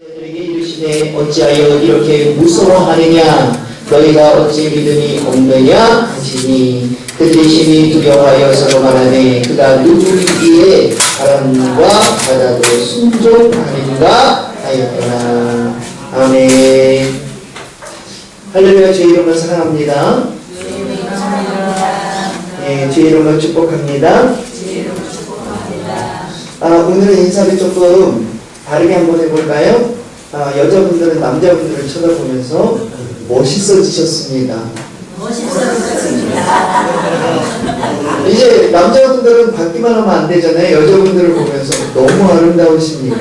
너희에게 이르시되 어찌하여 이렇게 무서워하느냐 너희가 어찌 믿음이 없느냐 하시니 그들이 심히 두려워하여 서로 말하되 그가 누구이기에 바람과 바다도 순종하는가 하였더라. 아멘. 할렐루야. 주의 이름을 사랑합니다. 네, 주의 이름을 축복합니다. 오늘은 인사를 조금 다르게 한번 해볼까요? 여자분들은 남자분들을 쳐다보면서 멋있어지셨습니다. 이제 남자분들은 받기만 하면 안 되잖아요. 여자분들을 보면서 너무 아름다우십니다.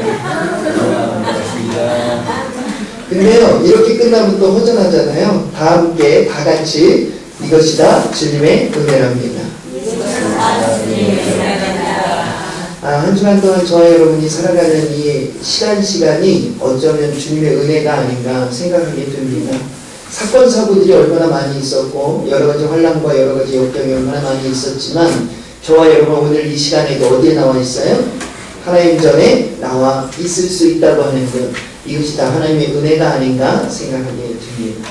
근데요, 이렇게 끝나면 또 허전하잖아요. 다 함께, 다 같이 이것이 다 주님의 은혜랍니다. 한 주간 동안 저와 여러분이 살아가는 이 시간이 어쩌면 주님의 은혜가 아닌가 생각하게 됩니다. 사건, 사고들이 얼마나 많이 있었고 여러 가지 환난과 여러 가지 역경이 얼마나 많이 있었지만 저와 여러분 오늘 이 시간에도 어디에 나와 있어요? 하나님 전에 나와 있을 수 있다고 하는 것, 이것이 다 하나님의 은혜가 아닌가 생각하게 됩니다.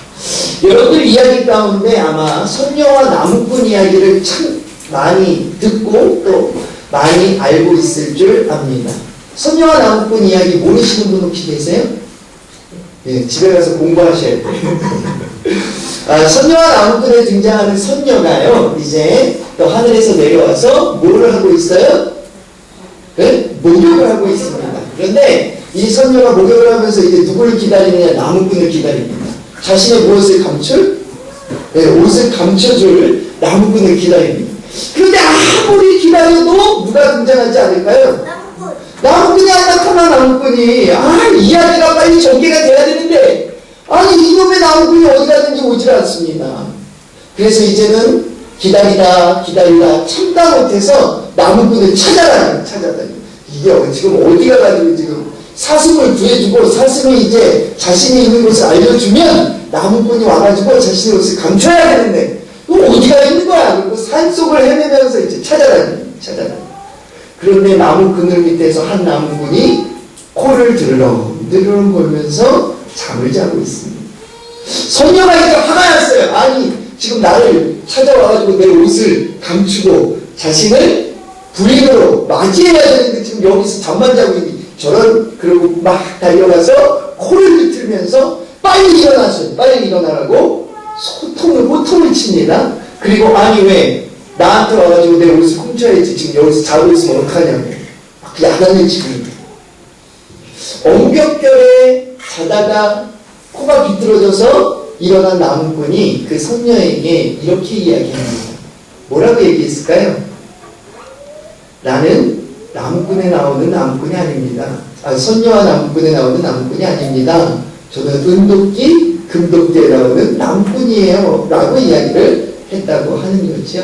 여러분들 이야기 가운데 아마 선녀와 나무꾼 이야기를 참 많이 듣고 또 많이 알고 있을 줄 압니다. 선녀와 나무꾼 이야기 모르시는 분 혹시 계세요? 네, 집에 가서 공부하셔야 돼요. 선녀와 나무꾼에 등장하는 선녀가요, 이제 또 하늘에서 내려와서 뭐를 하고 있어요? 네? 목욕을 하고 있습니다. 그런데 이 선녀가 목욕을 하면서 이제 누구를 기다리느냐? 나무꾼을 기다립니다. 자신의 무엇을 감출? 네, 옷을 감춰줄 나무꾼을 기다립니다. 그런데 아무리 기다려도 누가 등장하지 않을까요? 나무꾼이 안 나타나. 나무꾼이 이야기가 빨리 전개가 돼야 되는데 이놈의 나무꾼이 어디 가든지 오질 않습니다. 그래서 이제는 기다리다 참다 못해서 나무꾼을 찾아다니. 이게 지금 어디 가가지고 지금 사슴을 구해주고 사슴이 이제 자신이 있는 곳을 알려주면 나무꾼이 와가지고 자신의 옷을 감춰야 되는데 어디가 있는 거야? 그리고 산속을 헤매면서 이제 찾아다니. 그런데 나무 그늘 밑에서 한 나무꾼이 코를 드르렁 걸면서 잠을 자고 있습니다. 선녀가 이제 화가 났어요. 지금 나를 찾아와가지고 내 옷을 감추고 자신을 부인으로 맞이해야 되는데 지금 여기서 잠만 자고 있니? 그러고 막 달려가서 코를 비틀면서 빨리 일어나라고 호통을 칩니다. 그리고 왜 나한테 와가지고 내 옷을 훔쳐야지 지금 여기서 자고 있으면 어떡하냐고 막 야단을 치는 거예요. 엉겹결에 자다가 코가 비뚤어져서 일어난 나무꾼이 그 선녀에게 이렇게 이야기합니다. 뭐라고 얘기했을까요? 나는 나무꾼에 나오는 나무꾼이 아닙니다. 선녀와 나무꾼에 나오는 나무꾼이 아닙니다. 저는 은도끼 금도끼에 나오는 나무꾼이에요 라고 이야기를 했다고 하는 거죠.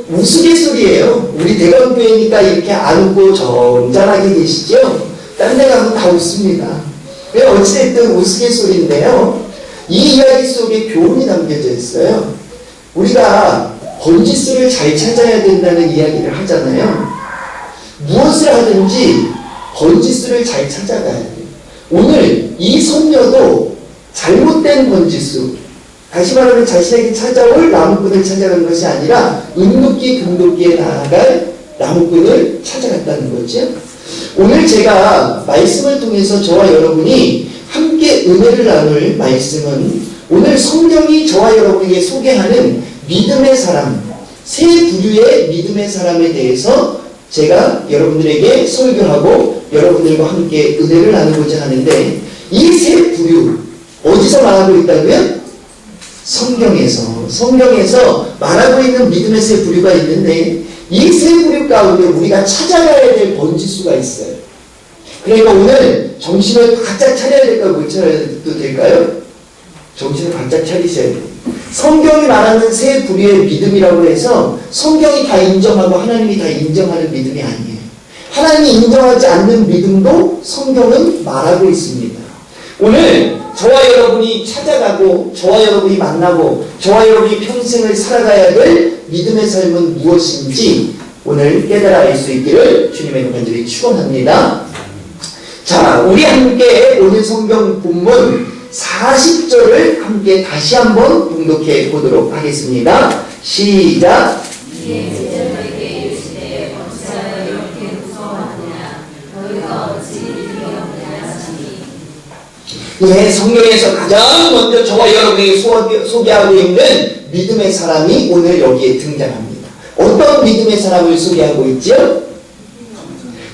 우스갯소리예요. 우리 대감교회니까 이렇게 안 웃고 점잖하게 계시죠? 딴 데 가면 다 웃습니다. 어찌됐든 우스갯소리인데요, 이 이야기 속에 교훈이 담겨져 있어요. 우리가 번지수를 잘 찾아야 된다는 이야기를 하잖아요. 무엇을 하든지 번지수를 잘 찾아가야 돼요. 오늘 이 선녀도 잘못된 번지수, 다시 말하면 자신에게 찾아올 나무꾼을 찾아간 것이 아니라 은도끼 금도끼에 나아갈 나무꾼을 찾아갔다는 거죠. 오늘 제가 말씀을 통해서 저와 여러분이 함께 은혜를 나눌 말씀은 오늘 성경이 저와 여러분에게 소개하는 믿음의 사람, 세 부류의 믿음의 사람에 대해서 제가 여러분들에게 설교하고 여러분들과 함께 은혜를 나누고자 하는데, 이 세 부류 어디서 말하고 있다고요? 성경에서 말하고 있는 믿음의 세 부류가 있는데, 이 세 부류 가운데 우리가 찾아가야 될 번지수가 있어요. 그러니까 오늘 정신을 바짝 차려야 될까요? 못 차려도 될까요? 정신을 바짝 차리셔야 돼요. 성경이 말하는 세 부류의 믿음이라고 해서 성경이 다 인정하고 하나님이 다 인정하는 믿음이 아니에요. 하나님이 인정하지 않는 믿음도 성경은 말하고 있습니다. 오늘 저와 여러분이 찾아가고 저와 여러분이 만나고 저와 여러분이 평생을 살아가야 될 믿음의 삶은 무엇인지 오늘 깨달아 알 수 있기를 주님의 간절히 축원합니다. 자, 우리 함께 오늘 성경 본문 40절을 함께 다시 한번 봉독해 보도록 하겠습니다. 시작. 예, 성경에서 가장 먼저 저와 여러분에게 소개하고 있는 믿음의 사람이 오늘 여기에 등장합니다. 어떤 믿음의 사람을 소개하고 있죠?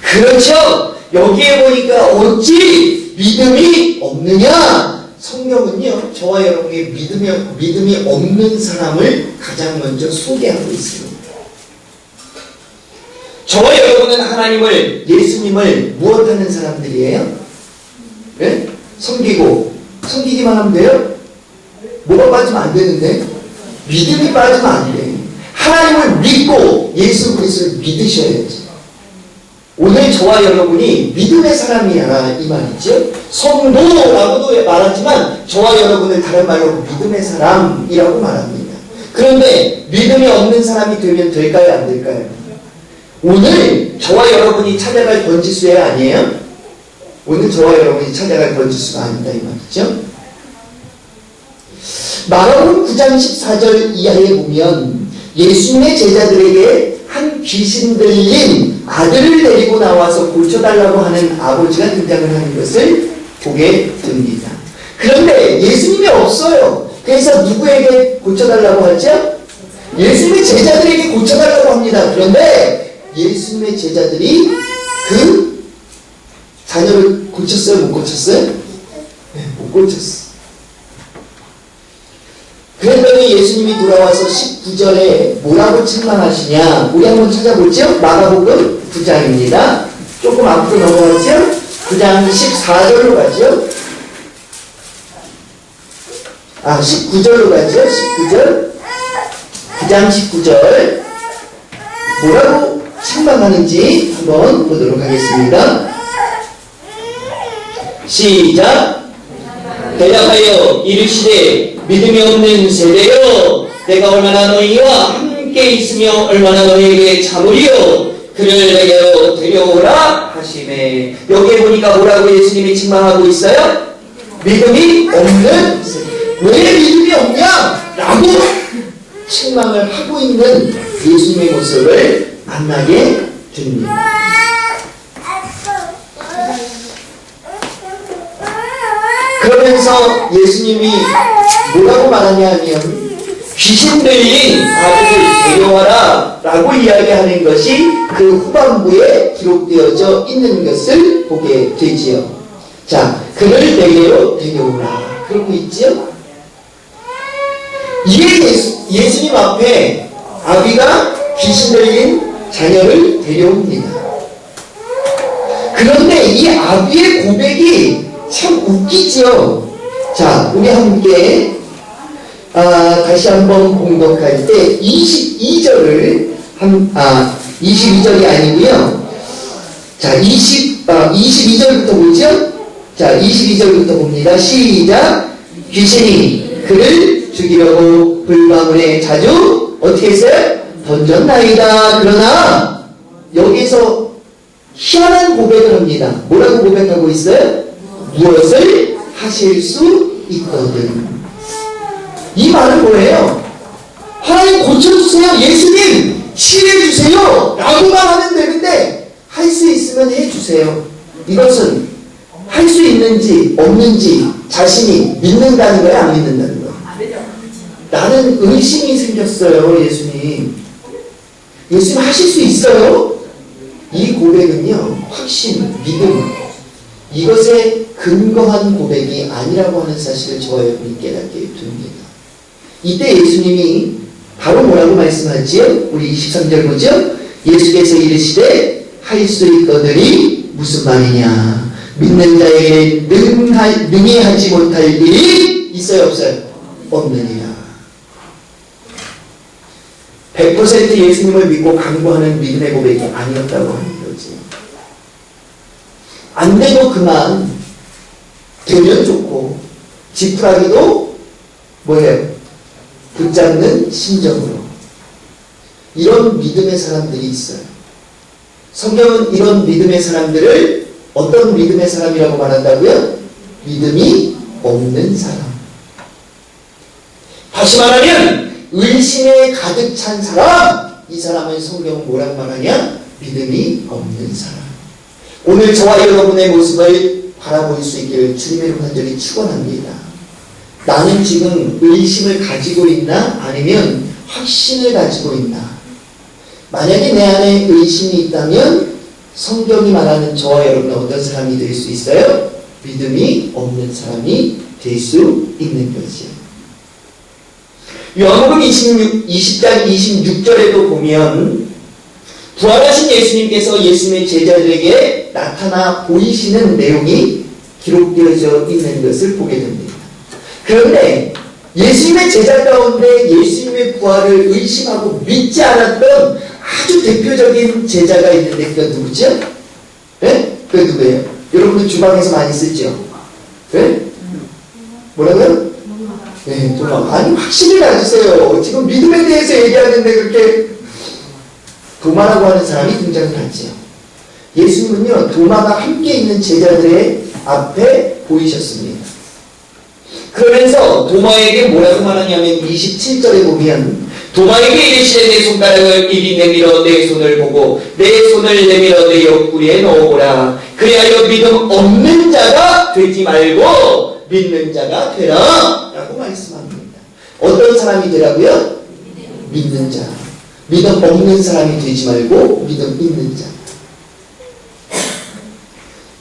그렇죠. 여기에 보니까 어찌 믿음이 없느냐? 성경은요, 저와 여러분에게 믿음이 없는 사람을 가장 먼저 소개하고 있습니다. 저와 여러분은 하나님을, 예수님을 무엇하는 사람들이에요? 네? 섬기기만 하면 돼요? 뭐가 빠지면 안 되는데? 믿음이 빠지면 안 돼. 하나님을 믿고 예수 그리스도를 믿으셔야지. 오늘 저와 여러분이 믿음의 사람이야 이 말이죠. 성도라고도 말하지만 저와 여러분을 다른 말로 믿음의 사람이라고 말합니다. 그런데 믿음이 없는 사람이 되면 될까요? 안 될까요? 오늘 저와 여러분이 찾아갈 번지수에 아니에요? 오늘 저와 여러분이 찾아갈 번지수가 아니다 이 말이죠. 마가복음 9장 14절 이하에 보면 예수님의 제자들에게 한 귀신 들린 아들을 데리고 나와서 고쳐달라고 하는 아버지가 등장을 하는 것을 보게 됩니다. 그런데 예수님이 없어요. 그래서 누구에게 고쳐달라고 하죠? 예수님의 제자들에게 고쳐달라고 합니다. 그런데 예수님의 제자들이 그 자녀를 고쳤어요? 못 고쳤어요? 네, 못 고쳤어요. 그랬더니 예수님이 돌아와서 19절에 뭐라고 책망하시냐? 우리 한번 찾아보죠. 마가복음 9장입니다. 조금 앞으로 넘어가죠. 9장 14절로 가죠. 19절로 가죠. 19절. 9장 19절. 뭐라고 책망하는지 한번 보도록 하겠습니다. 시작. 대답하여 이르시되 믿음이 없는 세대여, 내가 얼마나 너희와 함께 있으며 얼마나 너희에게 참으리요. 그를 내게로 데려오라 하시매. 여기에 보니까 뭐라고 예수님이 책망하고 있어요? 믿음이 없는 세대. 왜 믿음이 없냐? 라고 책망을 하고 있는 예수님의 모습을 만나게 됩니다. 그러면서 예수님이 뭐라고 말하냐 하면 귀신 들린 아들을 데려와라 라고 이야기하는 것이 그 후반부에 기록되어져 있는 것을 보게 되지요. 자, 그를 내게로 데려오라 그러고 있지요. 이게 예수님 앞에 아비가 귀신 들린 자녀를 데려옵니다. 그런데 이 아비의 고백이 참 웃기죠. 자, 우리 함께 다시 한번 공독할 때 22절을 22절이 아니고요. 자, 22절부터 보죠. 자, 22절부터 봅니다. 시작. 귀신이 그를 죽이려고 불방울에 자주 어떻게 했어요? 던졌나이다. 그러나 여기서 희한한 고백을 합니다. 뭐라고 고백하고 있어요? 무엇을 하실 수 있거든. 이 말은 뭐예요? 하나님 고쳐주세요. 예수님 치료해주세요. 라고만 하면 되는데 할 수 있으면 해주세요. 이것은 할 수 있는지 없는지 자신이 믿는다는 거야, 안 믿는다는 거야? 나는 의심이 생겼어요. 예수님 하실 수 있어요? 이 고백은요, 확신, 믿음, 이것에 근거한 고백이 아니라고 하는 사실을 저와 여러분이 깨닫게 됩니다. 이때 예수님이 바로 뭐라고 말씀하지요? 우리 23절 보죠? 예수께서 이르시되 할 수 있거든이 무슨 말이냐? 믿는 자에게 능히 하지 못할 일이 있어요, 없어요? 없느니라. 100% 예수님을 믿고 강구하는 믿음의 고백이 아니었다고 하는 거지. 안 되고 그만, 되면 좋고 지푸라기도 뭐예요? 붙잡는 심정으로. 이런 믿음의 사람들이 있어요. 성경은 이런 믿음의 사람들을 어떤 믿음의 사람이라고 말한다고요? 믿음이 없는 사람. 다시 말하면 의심에 가득 찬 사람, 이 사람을 성경은 뭐라고 말하냐? 믿음이 없는 사람. 오늘 저와 여러분의 모습을 바라볼 수 있기를 주님의 이름으로 간절히 축원합니다. 나는 지금 의심을 가지고 있나? 아니면 확신을 가지고 있나? 만약에 내 안에 의심이 있다면 성경이 말하는 저와 여러분은 어떤 사람이 될 수 있어요? 믿음이 없는 사람이 될 수 있는 거지. 요한복음 20장 26절에도 보면 부활하신 예수님께서 예수님의 제자들에게 나타나 보이시는 내용이 기록되어져 있는 것을 보게 됩니다. 그런데 예수님의 제자 가운데 예수님의 부활을 의심하고 믿지 않았던 아주 대표적인 제자가 있는데 그건 누구죠? 네? 그게 누구예요? 여러분들 주방에서 많이 쓰죠? 네? 뭐라고요? 네, 도마. 아니, 확신을 가지세요. 지금 믿음에 대해서 얘기하는데 그렇게 도마라고 하는 사람이 등장을 하죠. 예수님은요, 도마가 함께 있는 제자들의 앞에 보이셨습니다. 그러면서 도마에게 뭐라고 말하냐면 27절에 보면 도마에게 이르시되 내 손가락을 이리 내밀어 내 손을 보고 내 손을 내밀어 내 옆구리에 넣어보라. 그리하여 믿음 없는 자가 되지 말고 믿는 자가 되라 라고 말씀합니다. 어떤 사람이 되라고요? 믿는 자. 믿음 없는 사람이 되지 말고 믿음 있는 자.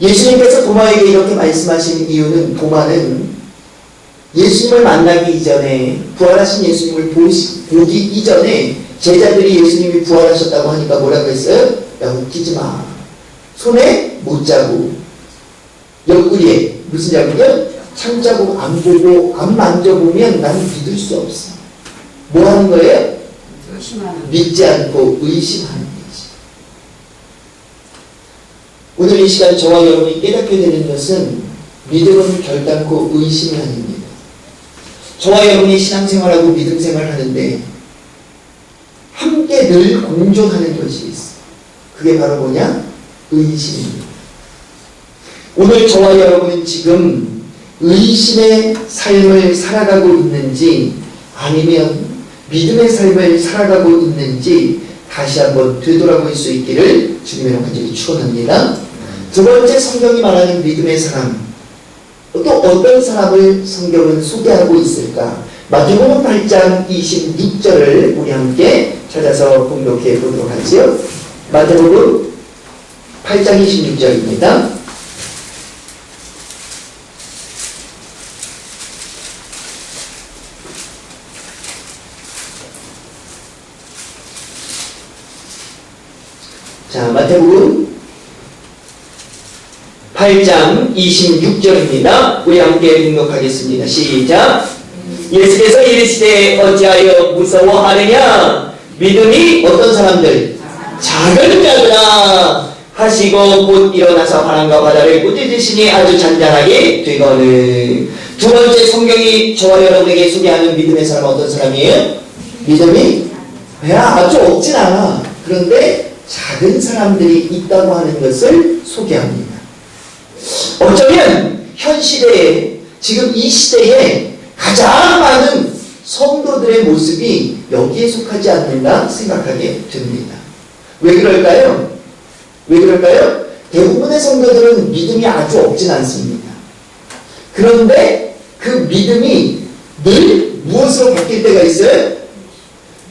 예수님께서 도마에게 이렇게 말씀하신 이유는 도마는 예수님을 만나기 이전에 부활하신 예수님을 보기 이전에 제자들이 예수님이 부활하셨다고 하니까 뭐라고 했어요? 야, 웃기지 마. 손에 못자국, 옆구리에 무슨 자국이요? 창자국 안 보고 안 만져보면 나는 믿을 수 없어. 뭐 하는 거예요? 믿지 않고 의심하는 거지. 오늘 이 시간 저와 여러분이 깨닫게 되는 것은 믿음은 결단코 의심이 아닙니다. 저와 여러분이 신앙생활하고 믿음생활을 하는데 함께 늘 공존하는 것이 있어. 그게 바로 뭐냐? 의심입니다. 오늘 저와 여러분은 지금 의심의 삶을 살아가고 있는지 아니면 믿음의 삶을 살아가고 있는지 다시 한번 되돌아볼 수 있기를 주님의 간절히 축원합니다. 두 번째 성경이 말하는 믿음의 사람, 또 어떤 사람을 성경은 소개하고 있을까? 마태복음 8장 26절을 우리 함께 찾아서 공독해 보도록 하죠. 마태복음 8장 26절입니다. 자, 마태복음 8장 26절입니다. 우리 함께 등록하겠습니다. 시작. 예수께서 이르시되 어찌하여 무서워하느냐? 믿음이 어떤 사람들? 작은 자들아 하시고 곧 일어나서 바람과 바다를 꾸짖으시니 아주 잔잔하게 되거늘. 두 번째 성경이 저와 여러분에게 소개하는 믿음의 사람은 어떤 사람이에요? 믿음이 아주 없진 않아. 그런데 작은 사람들이 있다고 하는 것을 소개합니다. 어쩌면 현 시대에 지금 이 시대에 가장 많은 성도들의 모습이 여기에 속하지 않는가 생각하게 됩니다. 왜 그럴까요? 왜 그럴까요? 대부분의 성도들은 믿음이 아주 없진 않습니다. 그런데 그 믿음이 늘 무엇으로 바뀔 때가 있어요?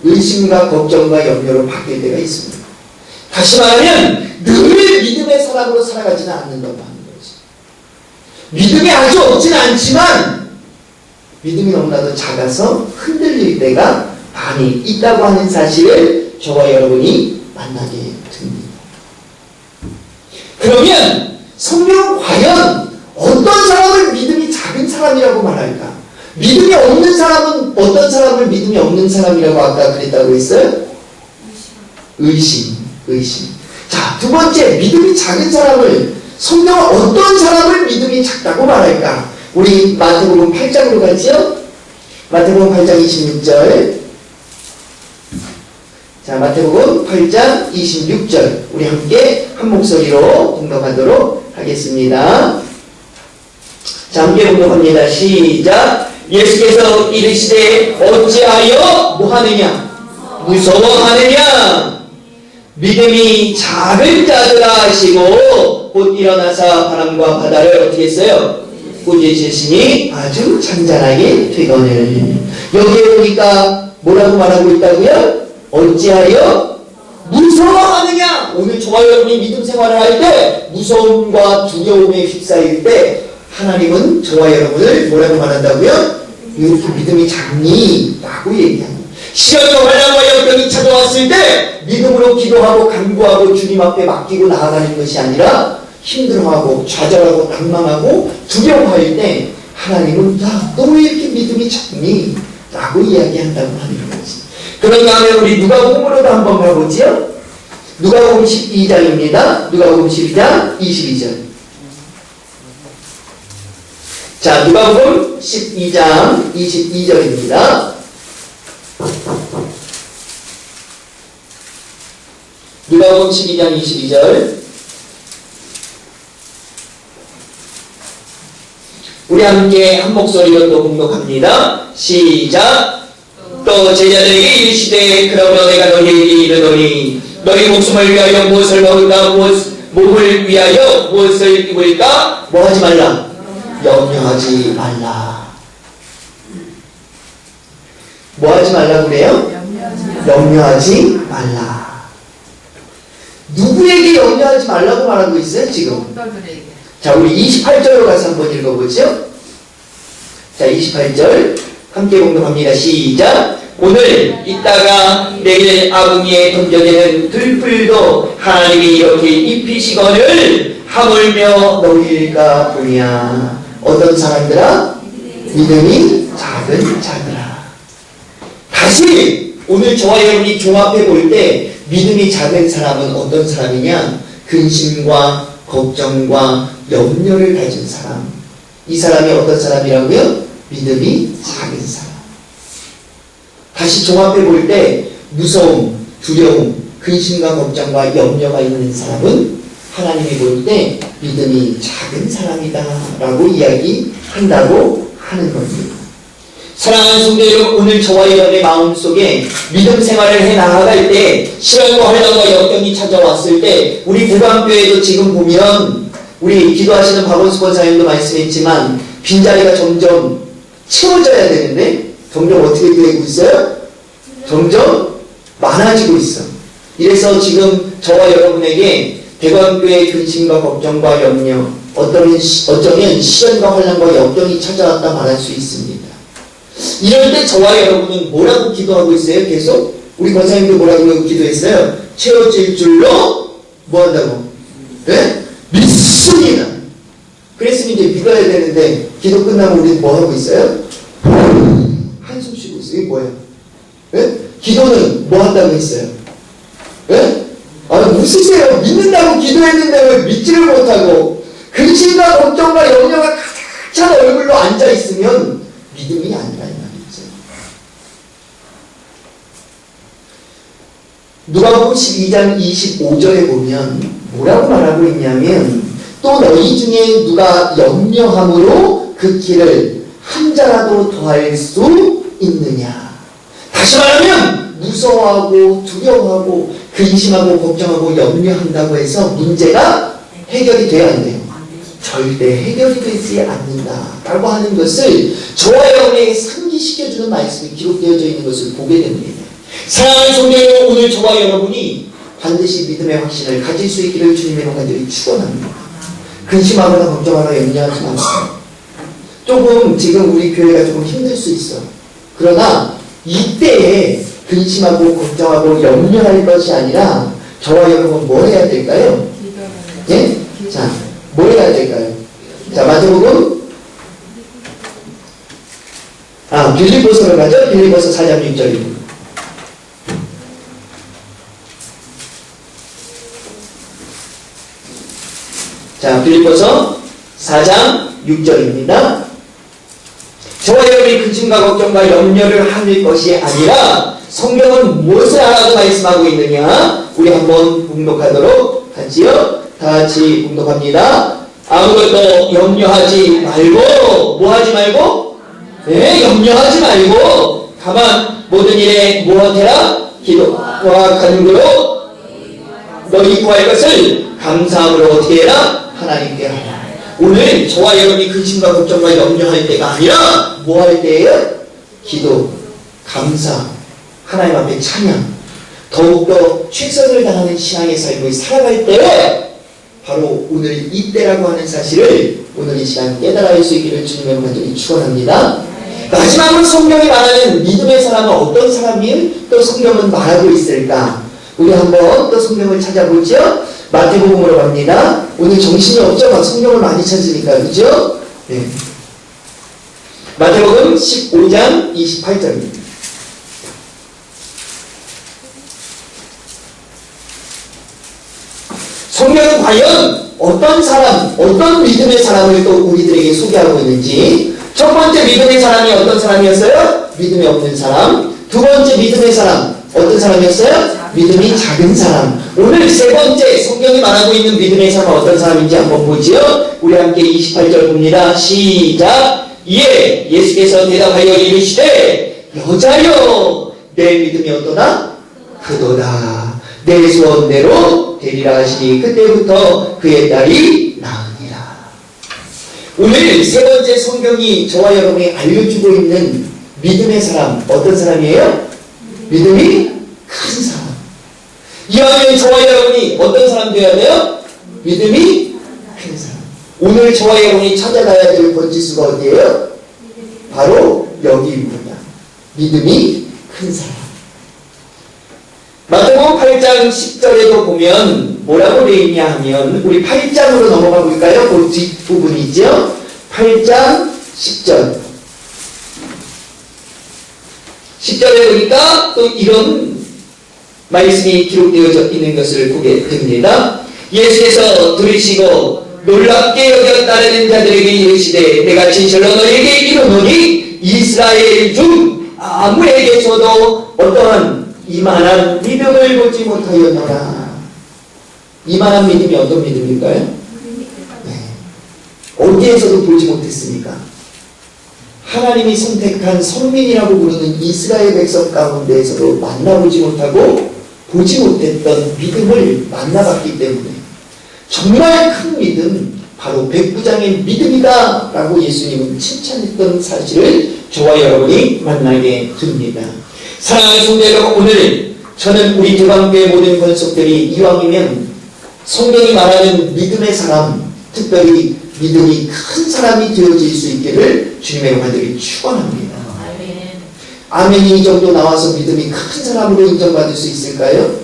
의심과 걱정과 염려로 바뀔 때가 있습니다. 다시 말하면 늘 믿음의 사람으로 살아가지는 않는다고 하는 거지. 믿음이 아주 없지는 않지만 믿음이 너무나도 작아서 흔들릴 때가 많이 있다고 하는 사실을 저와 여러분이 만나게 됩니다. 그러면 성경은 과연 어떤 사람을 믿음이 작은 사람이라고 말할까? 믿음이 없는 사람은 어떤 사람을 믿음이 없는 사람이라고 아까 그랬다고 했어요? 의심. 자, 두 번째, 믿음이 작은 사람을, 성경은 어떤 사람을 믿음이 작다고 말할까? 우리 마태복음 8장으로 가죠? 마태복음 8장 26절. 자, 마태복음 8장 26절. 우리 함께 한 목소리로 공독하도록 하겠습니다. 자, 함께 공독합니다. 시작. 예수께서 이르시되 어찌하여 뭐하느냐? 무서워하느냐? 믿음이 작은 자들아 하시고 곧 일어나사 바람과 바다를 어떻게 했어요? 꾸짖으시니 아주 잔잔하게 되거늘. 여기에 보니까 뭐라고 말하고 있다고요? 어찌하여 무서워하느냐? 오늘 저와 여러분이 믿음 생활을 할 때 무서움과 두려움에 휩싸일 때 하나님은 저와 여러분을 뭐라고 말한다고요? 이렇게 믿음이 작니? 라고 얘기합니다. 시련과 환난과 역경이 찾아왔을 때 믿음으로 기도하고 간구하고 주님 앞에 맡기고 나아가는 것이 아니라 힘들어하고 좌절하고 낭망하고 두려워할 때 하나님은 야, 너 왜 이렇게 믿음이 작니? 라고 이야기한다고 하는 거지. 그런가 하면 우리 누가복음으로도 한번 가보지요. 누가복음 12장입니다. 누가복음 12장 22절. 자, 누가복음 12장 22절입니다. 누가복음 12장 22절. 우리 함께 한 목소리로 또 공독합니다. 시작. 또 제자들에게 이르시되 그러므로 내가 너희에게 이르노니 너희 목숨을 위하여 무엇을 먹을까 몸을 위하여 무엇을 입을까 뭐 하지 말라. 염려하지 말라. 뭐 하지 말라 그래요? 염려하지 말라. 누구에게 염려하지 말라고 말하고 있어요 지금? 자, 우리 28절로 가서 한번 읽어보죠. 자, 28절 함께 공독합니다. 시작. 오늘 이따가 내일 아궁이에 던져지는 들풀도 하나님이 이렇게 입히시거늘 하물며 너희일까 보냐. 어떤 사람들아? 믿음이 작은 자들아. 다시 오늘 저와 여러분이 종합해 볼 때 믿음이 작은 사람은 어떤 사람이냐? 근심과 걱정과 염려를 가진 사람. 이 사람이 어떤 사람이라고요? 믿음이 작은 사람. 다시 종합해 볼 때 무서움, 두려움, 근심과 걱정과 염려가 있는 사람은 하나님이 볼 때 믿음이 작은 사람이다 라고 이야기한다고 하는 겁니다. 사랑하는 성도 여러분, 오늘 저와 여러분의 마음속에 믿음 생활을 해 나아갈 때 시련과 환난과 역경이 찾아왔을 때 우리 대광교회도 지금 보면 우리 기도하시는 박원수 권사님도 말씀했지만 빈자리가 점점 채워져야 되는데 점점 어떻게 되고 있어요? 점점 많아지고 있어. 이래서 지금 저와 여러분에게 대광교회의 근심과 걱정과 염려, 어쩌면 시련과 환난과 역경이 찾아왔다 말할 수 있습니다. 이럴 때 저와 여러분은 뭐라고 기도하고 있어요? 계속 우리 권사님도 뭐라고 기도했어요? 채워질 줄로 뭐 한다고? 네? 믿습니다. 그랬으면 이제 믿어야 되는데 기도 끝나면 우리는 뭐 하고 있어요? 한숨 쉬고 있어요. 이게 뭐야? 네? 기도는 뭐 한다고 했어요? 네? 아, 웃으세요. 믿는다고 기도했는데 왜 믿지를 못하고 근심과 걱정과 염려가 가득 찬 얼굴로 앉아있으면 믿음이 아니라 이 말이죠. 누가복음 12장 25절에 보면 뭐라고 말하고 있냐면 또 너희 중에 누가 염려함으로 그 길을 한 자라도 더할 수 있느냐. 다시 말하면 무서워하고 두려워하고 근심하고 걱정하고 염려한다고 해서 문제가 해결이 돼야 안 돼요. 절대 해결이 되지 않는다라고 하는 것을 저와 여러분에게 상기시켜주는 말씀이 기록되어져 있는 것을 보게 됩니다. 사랑하는 성도 여러분, 오늘 저와 여러분이 반드시 믿음의 확신을 가질 수 있기를 주님의 간절히 축원합니다. 근심하거나 걱정하거나 염려하지 마세요. 조금 지금 우리 교회가 조금 힘들 수 있어. 그러나 이때에 근심하고 걱정하고 염려할 것이 아니라 저와 여러분 뭘 해야 될까요? 예? 자, 뭘 해야 될까요? 자, 마태복음 빌립보서로 가죠? 빌립보서 4장 6절입니다. 자, 빌립보서 4장 6절입니다. 저와 여러분이 근심과 걱정과 염려를 하는 것이 아니라 성경은 무엇을 하라고 말씀하고 있느냐? 우리 한번 봉독하도록 하지요. 다 같이 봉독합니다. 아무것도 염려하지 말고, 뭐 하지 말고? 네, 염려하지 말고, 다만 모든 일에 무엇해라? 기도와 간구로 너희 구할 것을 감사함으로 어떻게 해라? 하나님께 하라. 오늘 저와 여러분이 근심과 걱정과 염려할 때가 아니라 뭐 할 때예요? 기도, 감사, 하나님 앞에 찬양, 더욱더 최선을 다하는 신앙의 삶을 살아갈 때 바로 오늘 이때라고 하는 사실을 오늘 이 시간 깨달아 알 수 있기를 주님의 간절히 축원합니다. 마지막으로 성경이 말하는 믿음의 사람은 어떤 사람이 또 성경은 말하고 있을까? 우리 한번 또 성경을 찾아보죠. 마태복음으로 갑니다. 오늘 정신이 없죠? 막 성경을 많이 찾으니까, 그죠? 네. 마태복음 15장 28절입니다. 성경은 과연 어떤 사람, 어떤 믿음의 사람을 또 우리들에게 소개하고 있는지. 첫 번째 믿음의 사람이 어떤 사람이었어요? 믿음이 없는 사람. 두 번째 믿음의 사람 어떤 사람이었어요? 믿음이 작은 사람. 오늘 세 번째 성경이 말하고 있는 믿음의 사람은 어떤 사람인지 한번 보지요. 우리 함께 28절 봅니다. 시작. 이에 예수께서 대답하여 이르시되 여자여 내 믿음이 어떠다? 크도다. 내 소원대로 되리라 하시니 그때부터 그의 딸이 나으니라. 오늘 세 번째 성경이 저와 여러분이 알려주고 있는 믿음의 사람 어떤 사람이에요? 믿음이 큰 사람. 이왕이면 저와 여러분이 어떤 사람 되어야 돼요? 믿음이 큰 사람. 오늘 저와 여러분이 찾아가야 될 번지수가 어디예요? 바로 여기입니다. 믿음이 큰 사람. 마태복음 8장 10절에도 보면 뭐라고 되어 있냐 하면 우리 8장으로 넘어가 볼까요? 그 뒷부분이죠. 8장 10절. 10절에 보니까 또 이런 말씀이 기록되어 있는 것을 보게 됩니다. 예수께서 들으시고 놀랍게 여겨 따르는 자들에게 이르시되 내가 진실로 너희에게 이르노니 이스라엘 중 아무에게서도 어떠한 이만한 믿음을 보지 못하였노라. 이만한 믿음이 어떤 믿음일까요? 네. 어디에서도 보지 못했습니까? 하나님이 선택한 선민이라고 부르는 이스라엘 백성 가운데에서도 만나보지 못하고 보지 못했던 믿음을 만나봤기 때문에 정말 큰 믿음, 바로 백부장의 믿음이다 라고 예수님은 칭찬했던 사실을 저와 여러분이 만나게 됩니다. 사랑하는 성도 여러분, 오늘 저는 우리 대방교회 모든 권속들이 이왕이면 성경이 말하는 믿음의 사람, 특별히 믿음이 큰 사람이 되어질 수 있기를 주님의 간절히 축원합니다. 아멘이 이 정도 나와서 믿음이 큰 사람으로 인정받을 수 있을까요?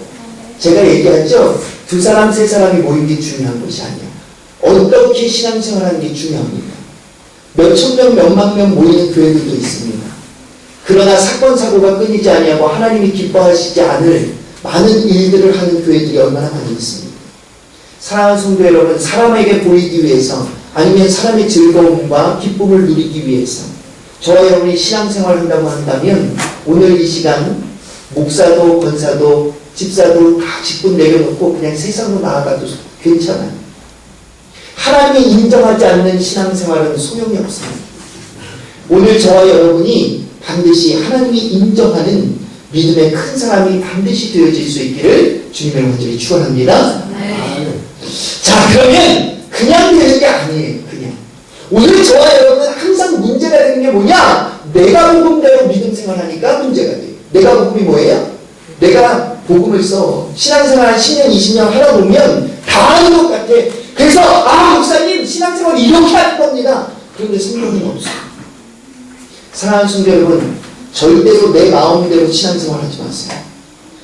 제가 얘기했죠. 두 사람, 세 사람이 모인 게 중요한 것이 아니에요. 어떻게 신앙생활하는 게 중요합니다. 몇천 명, 몇만 명 모이는 교회들도 있습니다. 그러나 사건, 사고가 끊이지 아니하고 하나님이 기뻐하시지 않을 많은 일들을 하는 교회들이 얼마나 많이 있습니다. 사랑하는 성도 여러분, 사람에게 보이기 위해서 아니면 사람의 즐거움과 기쁨을 누리기 위해서 저와 여러분이 신앙생활을 한다고 한다면 오늘 이 시간 목사도 권사도 집사도 다 직분 내려놓고 그냥 세상으로 나아가도 괜찮아요. 하나님이 인정하지 않는 신앙생활은 소용이 없습니다. 오늘 저와 여러분이 반드시 하나님이 인정하는 믿음의 큰 사람이 반드시 되어질 수 있기를 주님의 간절히 축원합니다. 자, 그러면 그냥 되는 게 아니에요. 그냥 오늘 저와 여러분은 항상 문제가 되는 게 뭐냐? 내가 복음대로 믿음 생활하니까 문제가 돼요. 내가 복음이 뭐예요? 내가 복음을 써 신앙생활 10년 20년 하다 보면 다 아는 것 같아. 그래서 목사님 신앙생활 이렇게 하는 겁니다. 그런데 성경은 없어요. 사랑하는 성도 여러분, 절대로 내 마음대로 신앙생활 하지 마세요.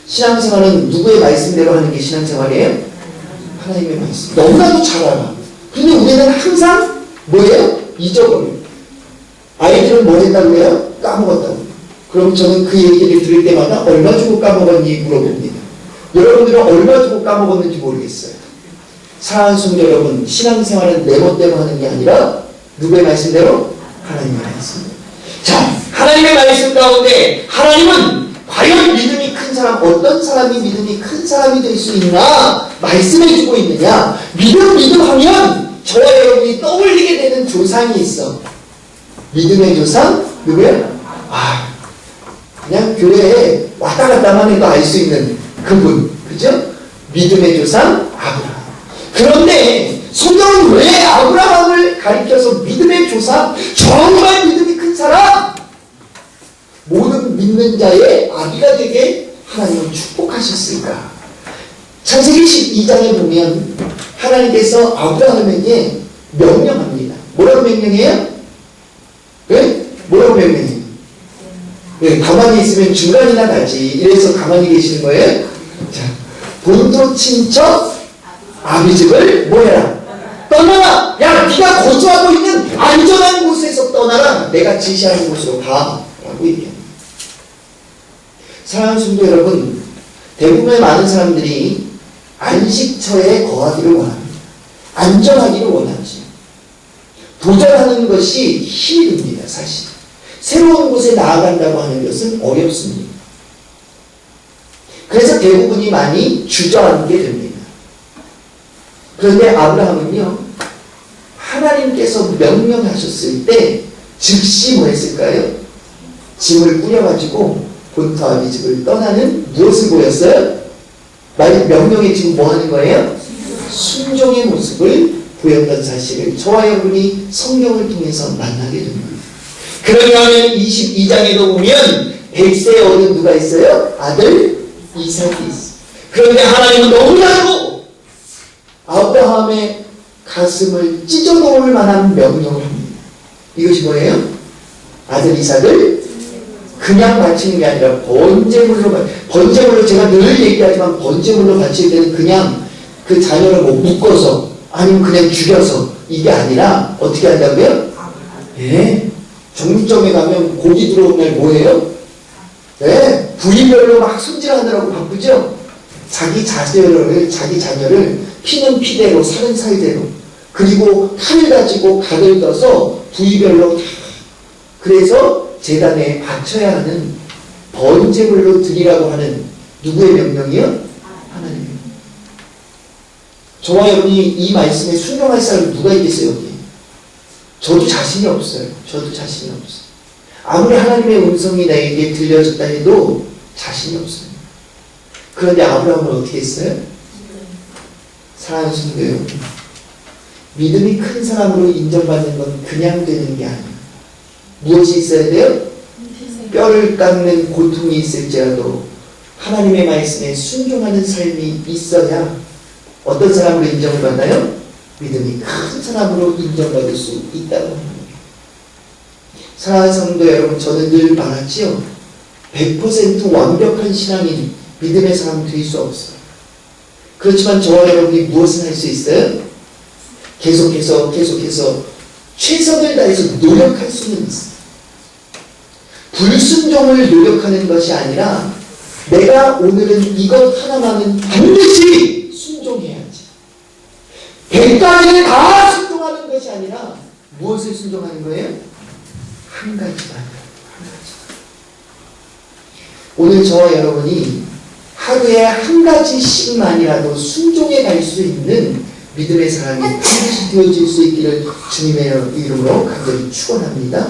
신앙생활은 누구의 말씀대로 하는 게 신앙생활이에요? 하나님의 말씀. 너무나도 잘 알아. 근데 우리는 항상 뭐예요? 잊어버려요. 아이들은 뭐 했다고 해요? 까먹었다고. 그럼 저는 그 얘기를 들을 때마다 얼마 주고 까먹었니 물어봅니다. 여러분들은 얼마 주고 까먹었는지 모르겠어요. 사랑하는 성도 여러분, 신앙생활은 내 멋대로 하는 게 아니라 누구의 말씀대로? 하나님의 말씀. 자, 하나님의 말씀 가운데 하나님은 과연 믿음이 큰 사람, 어떤 사람이 믿음이 큰 사람이 될 수 있나 말씀해주고 있느냐. 믿음 하면 저와 여러분이 떠올리게 되는 조상이 있어. 믿음의 조상? 누구야? 그냥 교회에 왔다 갔다만 해도 알 수 있는 그분. 그죠? 믿음의 조상 아브라함. 그런데 성경은 왜 아브라함을 가리켜서 믿음의 조상, 정말 믿음이 큰 사람, 모든 믿는 자의 아비가 되게 하나님은 축복하셨을까? 창세기 12장에 보면 하나님께서 아브라함에게 명령합니다. 뭐라고 명령해요? 네? 뭐라고 명령해요? 네, 가만히 있으면 중간이나 가지. 이래서 가만히 계시는 거예요? 자, 본토 친척 아비 집을 뭐해라? 떠나라! 야, 네가 거주하고 있는 안전한 곳에서 떠나라! 내가 지시하는 곳으로 가! 라고 얘기합니다. 사랑하는 성도 여러분, 대부분의 많은 사람들이 안식처에 거하기를 원합니다. 안전하기를 원하지. 도전하는 것이 힘이 듭니다, 사실. 새로운 곳에 나아간다고 하는 것은 어렵습니다. 그래서 대부분이 많이 주저앉게 됩니다. 그런데 아브라함은요, 하나님께서 명령하셨을 때 즉시 뭐 했을까요? 짐을 꾸려가지고 본토 아비 집을 떠나는 무엇을 보였어요? 명령에 지금 뭐 하는 거예요? 순종의 모습을 보였던 사실을 저와 여러분이 성경을 통해서 만나게 됩니다. 그러면 22장에도 보면 100세에 얻은 누가 있어요? 아들 이삭이 있어. 그런데 하나님은 너무나도 아브라함의 가슴을 찢어놓을 만한 명령을 합니다. 이것이 뭐예요? 아들 이삭을 그냥 바치는 게 아니라 번제물로 제가 늘 얘기하지만 번제물로 바칠 때는 그냥 그 자녀를 뭐 묶어서 아니면 그냥 죽여서 이게 아니라 어떻게 한다고요? 예. 정육점에 가면 고기 들어오는 날 뭐예요? 네. 부위별로 막 손질하느라고 바쁘죠? 자기 자녀를 피는 피대로 살은 살대로 그리고 칼을 가지고 각을 떠서 부위별로 그래서 제단에 바쳐야 하는 번제물로 드리라고 하는 누구의 명령이요? 하나님의 명령. 저와 여러분이 이 말씀에 순종할 사람이 누가 있겠어요? 여기? 저도 자신이 없어요. 아무리 하나님의 음성이 나에게 들려졌다 해도 자신이 없어요. 그런데 아브라함은 어떻게 했어요? 사랑하는 성도 여러분, 믿음이 큰 사람으로 인정받는 건 그냥 되는 게 아니에요. 무엇이 있어야 돼요? 뼈를 깎는 고통이 있을지라도 하나님의 말씀에 순종하는 삶이 있어야 어떤 사람으로 인정을 받나요? 믿음이 큰 사람으로 인정받을 수 있다고 합니다. 사랑하는 성도 여러분, 저는 늘 말하지요. 100% 완벽한 신앙인 믿음의 사람 될 수 없어요. 그렇지만 저와 여러분이 무엇을 할 수 있어요? 계속해서 최선을 다해서 노력할 수는 있어요. 불순종을 노력하는 것이 아니라 내가 오늘은 이것 하나만은 반드시 순종해야지. 100가지를 다 순종하는 것이 아니라 무엇을 순종하는 거예요? 한 가지만. 오늘 저와 여러분이 하루에 한 가지씩만이라도 순종해 갈 수 있는 믿음의 사람이 반드시 되어질 수 있기를 주님의 이름으로 간절히 축원합니다.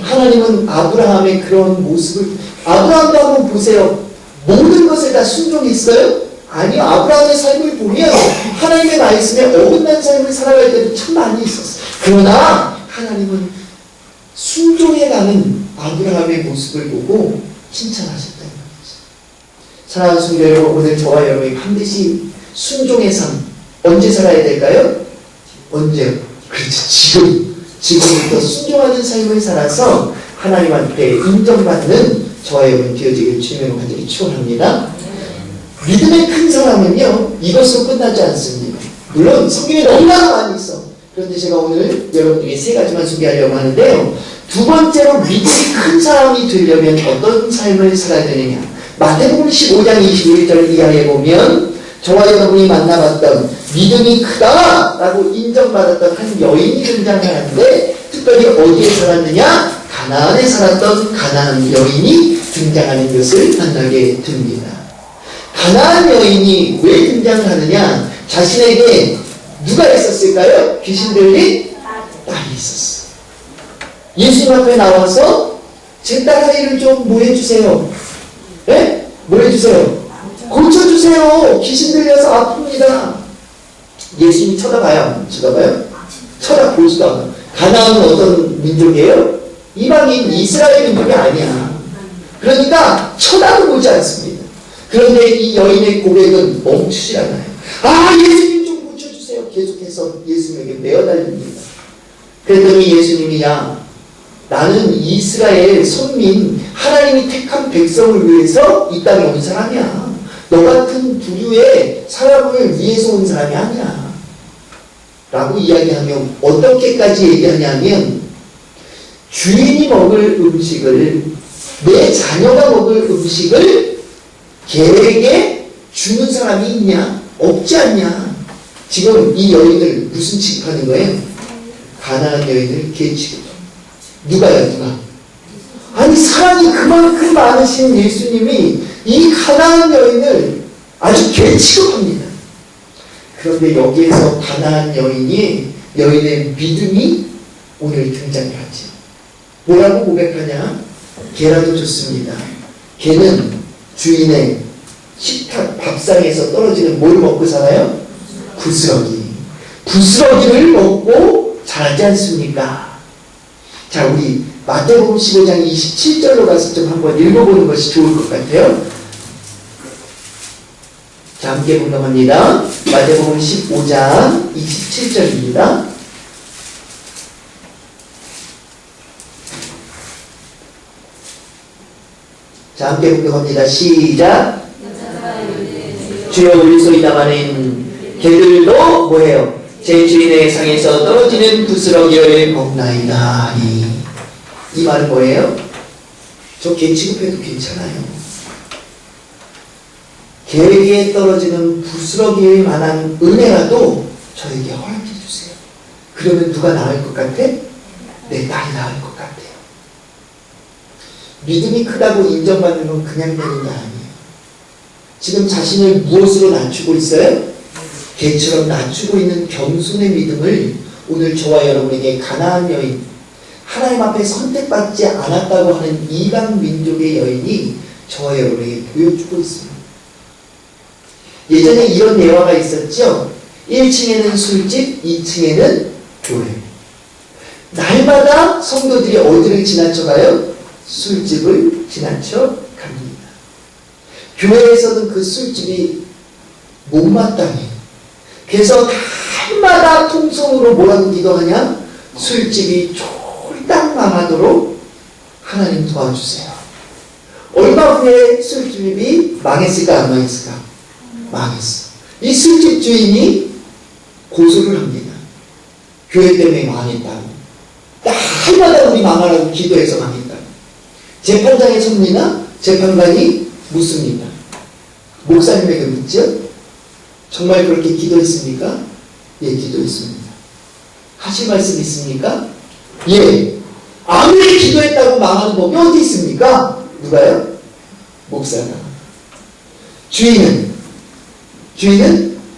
하나님은 아브라함의 그런 모습을 아브라함도 한번 보세요. 모든 것을 다 순종했어요? 아니요. 아브라함의 삶을 보면 하나님의 말씀에 어긋난 삶을 살아갈 때도 참 많이 있었어요. 그러나 하나님은 순종해가는 아브라함의 모습을 보고 칭찬하셨다는 거죠. 사랑하는 성도 여러분, 오늘 저와 여러분이 반드시 순종의 삶 언제 살아야 될까요? 언제요? 그렇죠. 지금부터 순종하는 삶을 살아서 하나님한테 인정받는 저와 여러분 되어지길 주님으로 간절히 축원합니다. 믿음의 큰 사람은요, 이것으로 끝나지 않습니다. 물론 성경에 너무나 많이 있어. 그런데 제가 오늘 여러분에게 세 가지만 소개하려고 하는데요. 두 번째로 믿음이 큰 사람이 되려면 어떤 삶을 살아야 되느냐. 마태복음 15장 21절 이하에 보면 저와 여러분이 만나봤던 믿음이 크다라고 인정받았던 한 여인이 등장하는데 특별히 어디에 살았느냐? 가나안에 살았던 가나안 여인이 등장하는 것을 만나게 됩니다. 가나안 여인이 왜 등장하느냐? 자신에게 누가 있었을까요? 귀신 들린 딸이 있었어. 예수님 앞에 나와서 제 딸 아이를 좀 뭐 해주세요? 네? 뭐 해주세요? 고쳐주세요. 귀신 들려서 아픕니다. 예수님이 쳐다봐요? 쳐다봐요? 쳐다보지도 않아요. 가나안은 어떤 민족이에요? 이방인 이스라엘 민족이 아니야. 그러니까 쳐다도 보지 않습니다. 그런데 이 여인의 고백은 멈추지 않아요. 아, 예수님 좀 고쳐주세요. 계속해서 예수님에게 매어달립니다. 그랬더니 예수님이 야, 나는 이스라엘 선민, 하나님이 택한 백성을 위해서 이 땅에 온 사람이야. 너 같은 부류의 사람을 위해서 온 사람이 아니야. 라고 이야기하면 어떻게까지 얘기하냐면 주인이 먹을 음식을, 내 자녀가 먹을 음식을 걔에게 주는 사람이 있냐? 없지 않냐? 지금 이 여인을 무슨 취급하는 거예요? 가나안 여인을 개 취급. 누가요? 누가? 아니 사랑이 그만큼 많으신 예수님이 이 가나안 여인을 아주 개 취급합니다. 그런데 여기에서 가나안 여인의 믿음이 오늘 등장을 하죠. 뭐라고 고백하냐? 개라도 좋습니다. 개는 주인의 식탁 밥상에서 떨어지는 뭘 먹고 살아요? 부스러기. 부스러기를 먹고 자라지 않습니까? 자, 우리 마태복음 15장 27절로 가서 좀 한번 읽어보는 것이 좋을 것 같아요. 자, 함께 공감합니다. 마태복음 15장 27절입니다. 자, 함께 공감합니다. 시작. 주여 우리소이다마는 개들도 뭐해요? 제 주인의 상에서 떨어지는 부스러기를 먹나이다. 이 말은 뭐예요? 저 개 취급해도 괜찮아요. 개에게 떨어지는 부스러기일 만한 은혜라도 저에게 허락해 주세요. 그러면 누가 나을 것 같아? 내 딸이 나을 것 같아요. 믿음이 크다고 인정받는 건 그냥 되는 게 아니에요. 지금 자신을 무엇으로 낮추고 있어요? 개처럼 낮추고 있는 겸손의 믿음을 오늘 저와 여러분에게 가나안 여인, 하나님 앞에 선택받지 않았다고 하는 이방 민족의 여인이 저와 여러분에게 보여주고 있습니다. 예전에 이런 예화가 있었죠. 1층에는 술집, 2층에는 교회. 날마다 성도들이 어디를 지나쳐가요? 술집을 지나쳐 갑니다. 교회에서는 그 술집이 못마땅해. 그래서 날마다 통성으로 뭐라고 기도하냐? 술집이 쫄딱 망하도록 하나님 도와주세요. 얼마 후에 술집이 망했을까 안 망했을까? 망했어. 이 술집 주인이 고소를 합니다. 교회 때문에 망했다고. 날마다 우리 망하라고 기도해서 망했다고. 재판장에 섭니다. 재판관이 묻습니다. 목사님에게 묻죠? 정말 그렇게 기도했습니까? 예, 기도했습니다. 하실 말씀 있습니까? 예. 아무리 기도했다고 망하는 법이 어디 있습니까? 누가요? 목사가. 주인은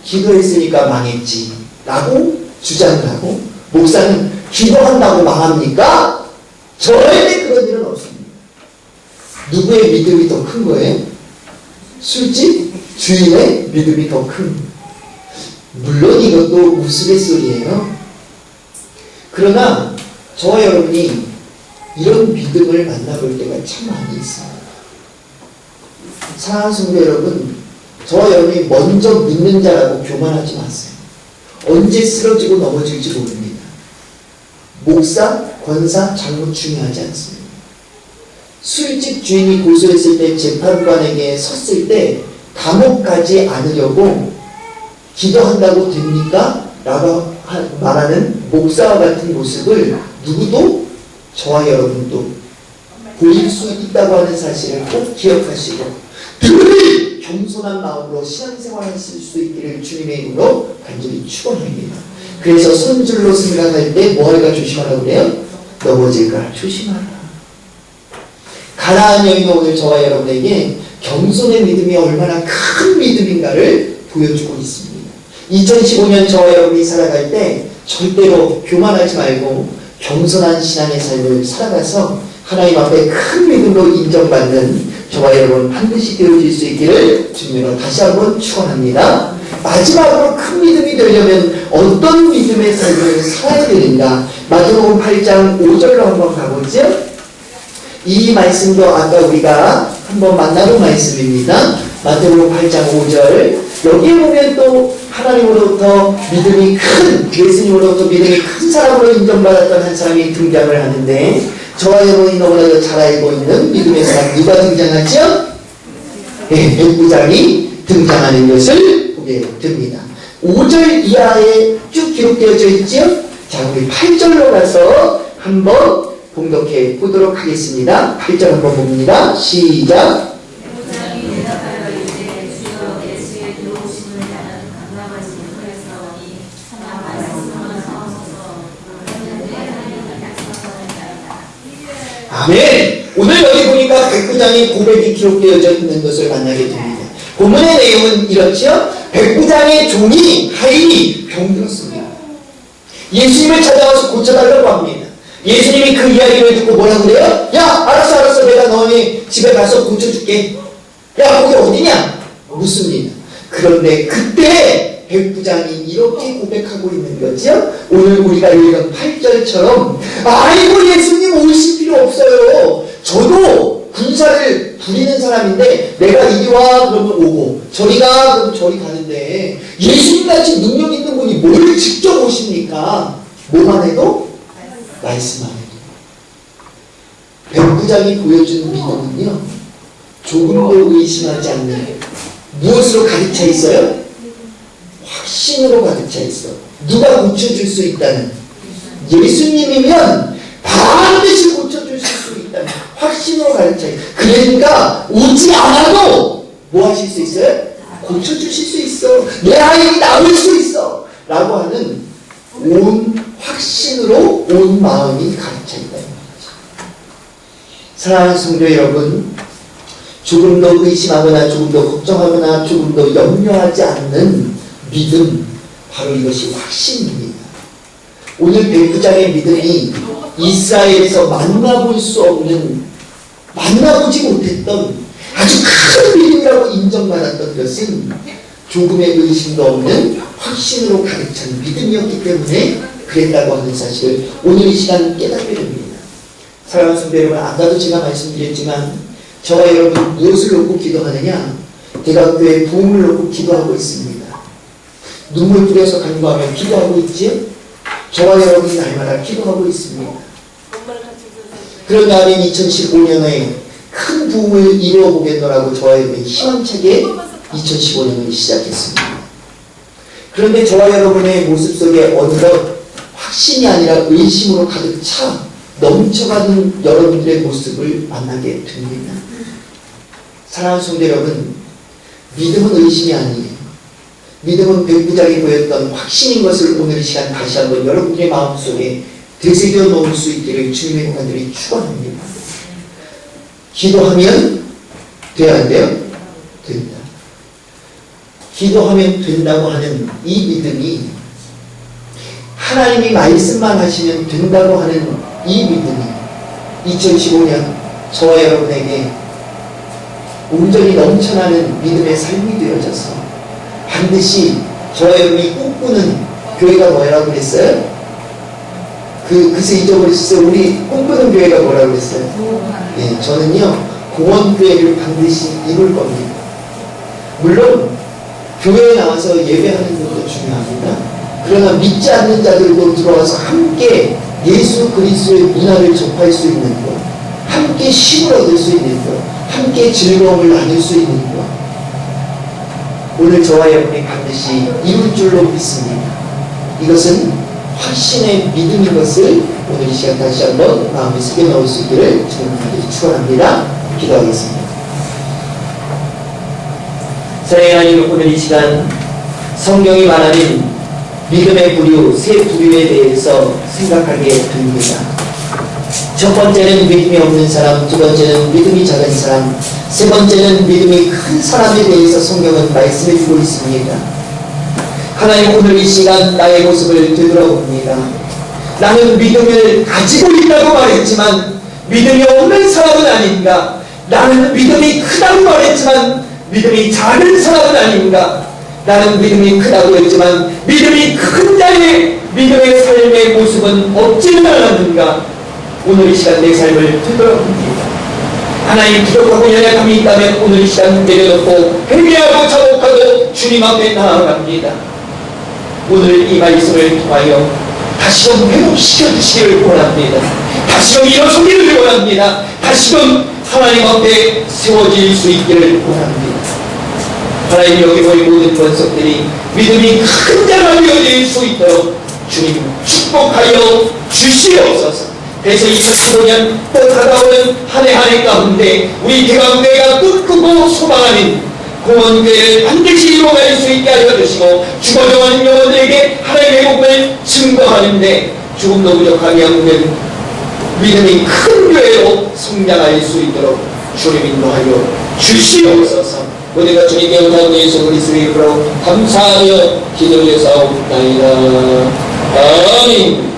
기도했으니까 망했지 라고 주장을 하고, 목사는 기도한다고 망합니까? 절대 그런 일은 없습니다. 누구의 믿음이 더 큰 거예요? 술집 주인의 믿음이 더 큰. 물론 이것도 우스갯소리예요. 그러나 저와 여러분이 이런 믿음을 만나볼 때가 참 많이 있습니다. 사랑하는 성도 여러분, 저와 여러분이 먼저 믿는 자라고 교만하지 마세요. 언제 쓰러지고 넘어질지 모릅니다. 목사, 권사, 장로 중요하지 않습니다. 술집 주인이 고소했을 때 재판관에게 섰을 때 감옥 가지 않으려고 기도한다고 됩니까? 라고 말하는 목사와 같은 모습을 누구도, 저와 여러분도 보일 수 있다고 하는 사실을 꼭 기억하시고 늘 겸손한 마음으로 신앙생활하실 수 있기를 주님의 이름으로 간절히 축원합니다. 그래서 손줄로 생각할 때 뭐할까 조심하라고 그래요? 넘어질까 조심하라. 가나안 여인은 오늘 저와 여러분에게 겸손의 믿음이 얼마나 큰 믿음인가를 보여주고 있습니다. 2015년 저와 여러분이 살아갈 때 절대로 교만하지 말고 겸손한 신앙의 삶을 살아가서 하나님 앞에 큰 믿음으로 인정받는 저와 여러분 반드시 되어질 수 있기를 주님으로 다시 한번 축원합니다. 마지막으로 큰 믿음이 되려면 어떤 믿음의 삶을 살아야 되는가? 마태복음 8장 5절로 한번 가보죠. 이 말씀도 아까 우리가 한번 만나본 말씀입니다. 마태복음 8장 5절. 여기에 보면 또 하나님으로부터 믿음이 큰, 예수님으로부터 믿음이 큰 사람으로 인정받았던 한 사람이 등장을 하는데, 저와 여러분이 너무나도 잘 알고 있는 믿음의 사람 누가 등장하죠? 네, 백부장이 등장하는 것을 보게 됩니다. 5절 이하에 쭉 기록되어져 있죠? 자, 우리 8절로 가서 한번 봉독해 보도록 하겠습니다. 8절 한번 봅니다. 시작. 아멘. 오늘 여기 보니까 백부장의 고백이 기록되어져 있는 것을 만나게 됩니다. 본문의 내용은 이렇죠. 백부장의 종이 하인이 병들었습니다. 예수님을 찾아와서 고쳐달라고 합니다. 예수님이 그 이야기를 듣고 뭐라고 그래요? 야, 알았어. 내가 너네 집에 가서 고쳐줄게. 야, 거기 어디냐? 묻습니다. 그런데 그때 백부장이 이렇게 고백하고 있는 거죠. 오늘 우리가 읽은 8절처럼 아이고 예수님 오실 필요 없어요. 저도 군사를 부리는 사람인데 내가 이리 와 그러면 오고 저리 가 그러면 저리 가는데 예수님같이 능력 있는 분이 뭘 직접 오십니까? 뭐만 해도? 말씀만 해도. 백부장이 보여준 믿음은요, 조금도 의심하지 않는 무엇으로 가득 차 있어요? 확신으로 가득 차 있어. 누가 고쳐줄 수 있다는, 예수님이면 반드시 고쳐줄 수 있다는 확신으로 가득 차 있어. 그러니까 오지 않아도 뭐 하실 수 있어요? 고쳐주실 수 있어. 내 아이가 나올 수 있어 라고 하는 온 확신으로 온 마음이 가득 차 있다는 거죠. 사랑하는 성도 여러분, 조금 더 의심하거나 조금 더 걱정하거나 조금 더 염려하지 않는 믿음, 바로 이것이 확신입니다. 오늘 백부장의 믿음이 이스라엘에서 만나볼 수 없는, 만나보지 못했던 아주 큰 믿음이라고 인정받았던 것은 조금의 의심도 없는 확신으로 가득 찬 믿음이었기 때문에 그랬다고 하는 사실을 오늘 이 시간 깨닫게 됩니다. 사랑하는 성도 여러분, 아까도 제가 말씀드렸지만 저와 여러분 무엇을 놓고 기도하느냐? 대학교에 부흥을 놓고 기도하고 있습니다. 눈물 뿌려서 간구하며 기도하고 있지? 저와 여러분이 날마다 기도하고 있습니다. 그런 다음에 2015년에 큰 부흥을 이루어보겠노라고 저와 여러분이 희망차게 2015년을 시작했습니다. 그런데 저와 여러분의 모습 속에 어느덧 확신이 아니라 의심으로 가득 차 넘쳐가는 여러분들의 모습을 만나게 됩니다. 사랑하는 성도 여러분, 믿음은 의심이 아니에요. 믿음은 백부장이 보였던 확신인 것을 오늘 이 시간 다시 한번 여러분의 마음속에 되새겨 놓을 수 있기를 주님의 공간들이 축원합니다. 기도하면 돼야 안 돼요? 된다. 기도하면 된다고 하는 이 믿음이, 하나님이 말씀만 하시면 된다고 하는 이 믿음이 2015년 저와 여러분에게 온전히 넘쳐나는 믿음의 삶이 되어져서 반드시 저와 여러분이 꿈꾸는 교회가 뭐라고 그랬어요? 그새 잊어버리셨어요? 우리 꿈꾸는 교회가 뭐라고 그랬어요? 네, 저는요, 공원교회를 반드시 이룰 겁니다. 물론 교회에 나와서 예배하는 것도 중요합니다. 그러나 믿지 않는 자들도 들어와서 함께 예수 그리스도의 문화를 접할 수 있는 것, 함께 힘을 얻을 수 있는 것, 함께 즐거움을 나눌 수 있는 것, 오늘 저와 여러분이 반드시 이룰 줄로 믿습니다. 이것은 확신의 믿음인 것을 오늘 이 시간 다시 한번 마음에 새겨 넣을 수 있기를 주님께 축원합니다. 기도하겠습니다. 사랑의 하나님, 오늘 이 시간 성경이 말하는 믿음의 부류, 세 부류에 대해서 생각하게 됩니다. 첫 번째는 믿음이 없는 사람, 두 번째는 믿음이 작은 사람, 세 번째는 믿음이 큰 사람에 대해서 성경은 말씀해주고 있습니다. 하나님, 오늘 이 시간 나의 모습을 되돌아봅니다. 나는 믿음을 가지고 있다고 말했지만 믿음이 없는 사람은 아닌가? 나는 믿음이 크다고 말했지만 믿음이 작은 사람은 아닌가? 나는 믿음이 크다고 했지만 믿음이 큰 자의 믿음의 삶의 모습은 없지는 않았는가? 오늘 이 시간 내 삶을 되돌아봅니다. 하나님, 부족하고 연약함이 있다면 오늘 이 시간 내려놓고 회개하고 자복하고 주님 앞에 나아갑니다. 오늘 이 말씀을 통하여 다시금 회복시켜 주시기를 원합니다. 다시금 일어서기를 원합니다. 다시금 하나님 앞에 세워질 수 있기를 원합니다. 하나님, 여기 모인 모든 권속들이 믿음이 큰 자가 되어질 수 있도록 주님 축복하여 주시옵소서. 그래서 2015년 또 다가오는 한 해 가운데 우리 대강교회가 꿈꾸고 소망하는 공원교회를 반드시 이루어갈 수 있게 하여 주시고 죽어져가는 영혼들에게 하나님의 복을 증거하는데 조금도 부족하게 없는 믿음이 큰 교회로 성장할 수 있도록 주님 인도하여 주시옵소서. 우리가 주님께 은혜로 예수 그리스도의 이름으로 감사하며 기도를 사옵나이다. 아멘.